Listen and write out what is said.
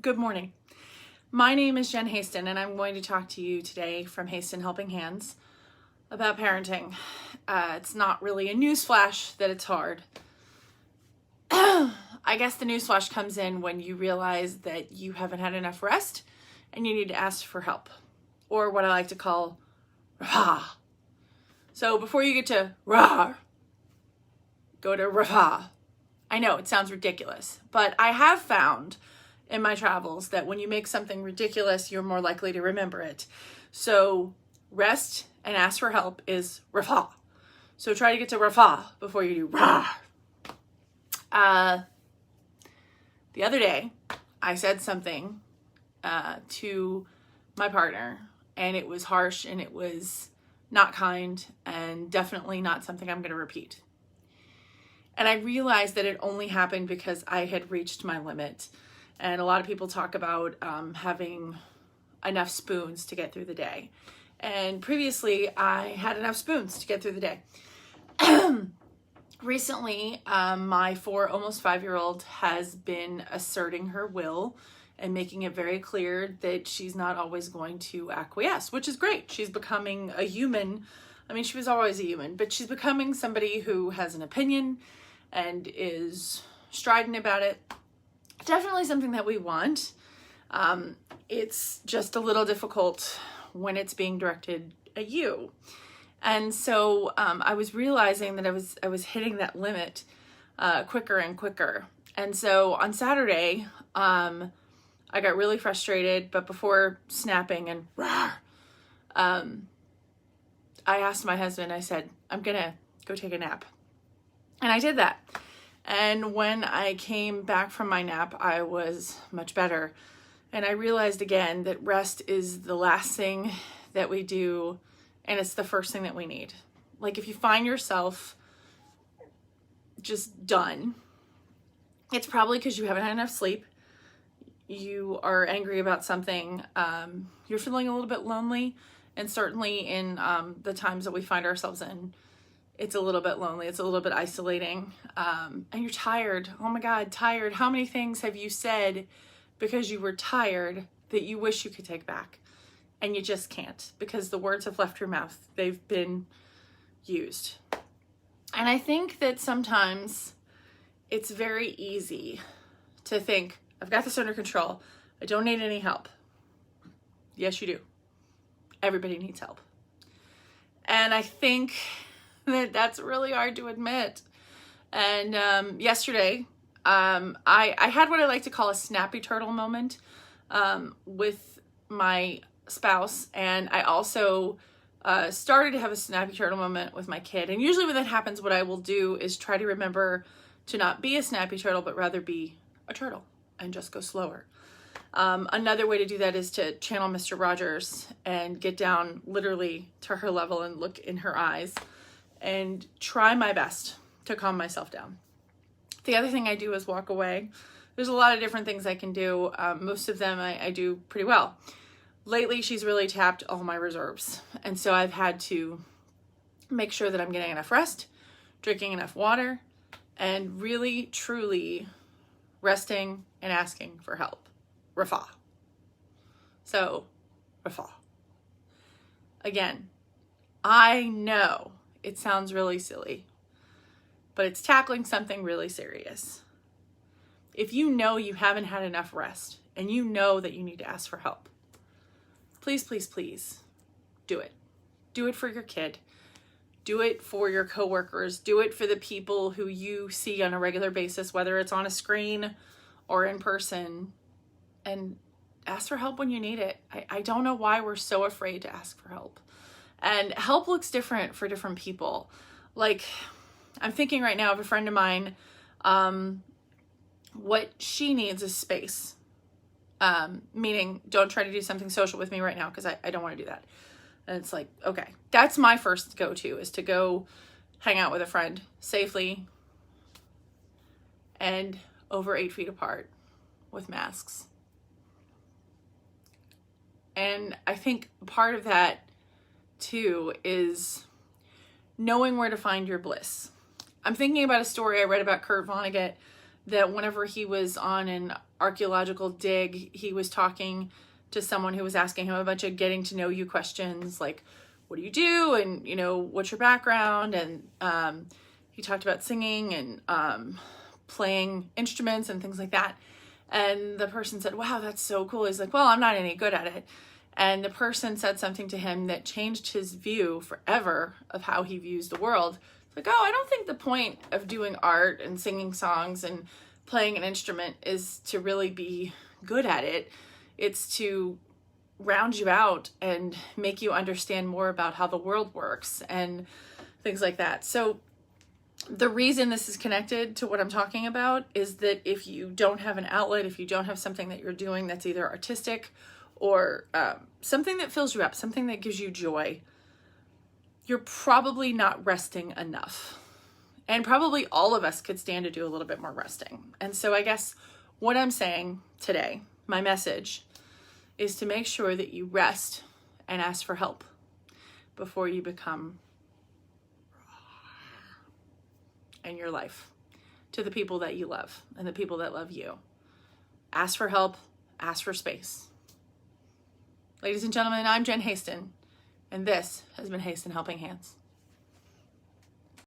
Good morning. My name is Jen Haston, and I'm going to talk to you today from Haston Helping Hands about parenting. It's not really a newsflash that it's hard. I guess the newsflash comes in when you realize that you haven't had enough rest and you need to ask for help, or what I like to call RAAFH. So before you get to RAAFH, go to RAAFH. I know it sounds ridiculous, but I have found in my travels that when you make something ridiculous, you're more likely to remember it. So rest and ask for help is RAAFH. So try to get to RAAFH before you do RAAFH. The other day, I said something to my partner, and it was harsh and it was not kind and definitely not something I'm going to repeat. And I realized that it only happened because I had reached my limit. And a lot of people talk about having enough spoons to get through the day. And previously, I had enough spoons to get through the day. Recently, my 4, almost 5-year-old has been asserting her will and making it very clear that she's not always going to acquiesce, which is great. She's becoming a human. I mean, she was always a human, but she's becoming somebody who has an opinion and is strident about it. Definitely something that we want. It's just a little difficult when it's being directed at you. And so I was realizing that I was hitting that limit quicker and quicker. And so on Saturday, I got really frustrated, but before snapping and rawr, I asked my husband, I said, I'm gonna go take a nap. And I did that. And when I came back from my nap, I was much better. And I realized again that rest is the last thing that we do, and it's the first thing that we need. Like if you find yourself just done, it's probably because you haven't had enough sleep. You are angry about something. You're feeling a little bit lonely. And certainly in the times that we find ourselves in, it's a little bit lonely. It's a little bit isolating. And you're tired. Oh my God, tired. How many things have you said because you were tired that you wish you could take back? And you just can't because the words have left your mouth. They've been used. And I think that sometimes it's very easy to think, I've got this under control. I don't need any help. Yes, you do. Everybody needs help. And I think that's really hard to admit. And yesterday, I had what I like to call a snappy turtle moment with my spouse. And I also started to have a snappy turtle moment with my kid. And usually when that happens, what I will do is try to remember to not be a snappy turtle, but rather be a turtle and just go slower. Another way to do that is to channel Mr. Rogers and get down literally to her level and look in her eyes and try my best to calm myself down. The other thing I do is walk away. There's a lot of different things I can do. Most of them I do pretty well. Lately, she's really tapped all my reserves. And so I've had to make sure that I'm getting enough rest, drinking enough water, and really, truly resting and asking for help. RAAFH. So, RAAFH. Again, I know it sounds really silly, but it's tackling something really serious. If you know you haven't had enough rest and you know that you need to ask for help, please, please, please do it. Do it for your kid. Do it for your coworkers. Do it for the people who you see on a regular basis, whether it's on a screen or in person, and ask for help when you need it. I don't know why we're so afraid to ask for help. And help looks different for different people. Like, I'm thinking right now of a friend of mine, what she needs is space. Meaning, don't try to do something social with me right now because I don't want to do that. And it's like, okay, that's my first go-to, is to go hang out with a friend safely and over 8 feet apart with masks. And I think part of that too is knowing where to find your bliss. I'm thinking about a story I read about Kurt Vonnegut that whenever he was on an archaeological dig, he was talking to someone who was asking him a bunch of getting to know you questions, like, what do you do? And, you know, what's your background? And he talked about singing and playing instruments and things like that. And the person said, wow, that's so cool. He's like, well, I'm not any good at it. And the person said something to him that changed his view forever of how he views the world. It's like, oh, I don't think the point of doing art and singing songs and playing an instrument is to really be good at it. It's to round you out and make you understand more about how the world works and things like that. So the reason this is connected to what I'm talking about is that if you don't have an outlet, if you don't have something that you're doing that's either artistic or something that fills you up, something that gives you joy, you're probably not resting enough. And probably all of us could stand to do a little bit more resting. And so I guess what I'm saying today, my message, is to make sure that you rest and ask for help before you become in your life to the people that you love and the people that love you. Ask for help, ask for space. Ladies and gentlemen, I'm Jen Haston, and this has been Haston Helping Hands.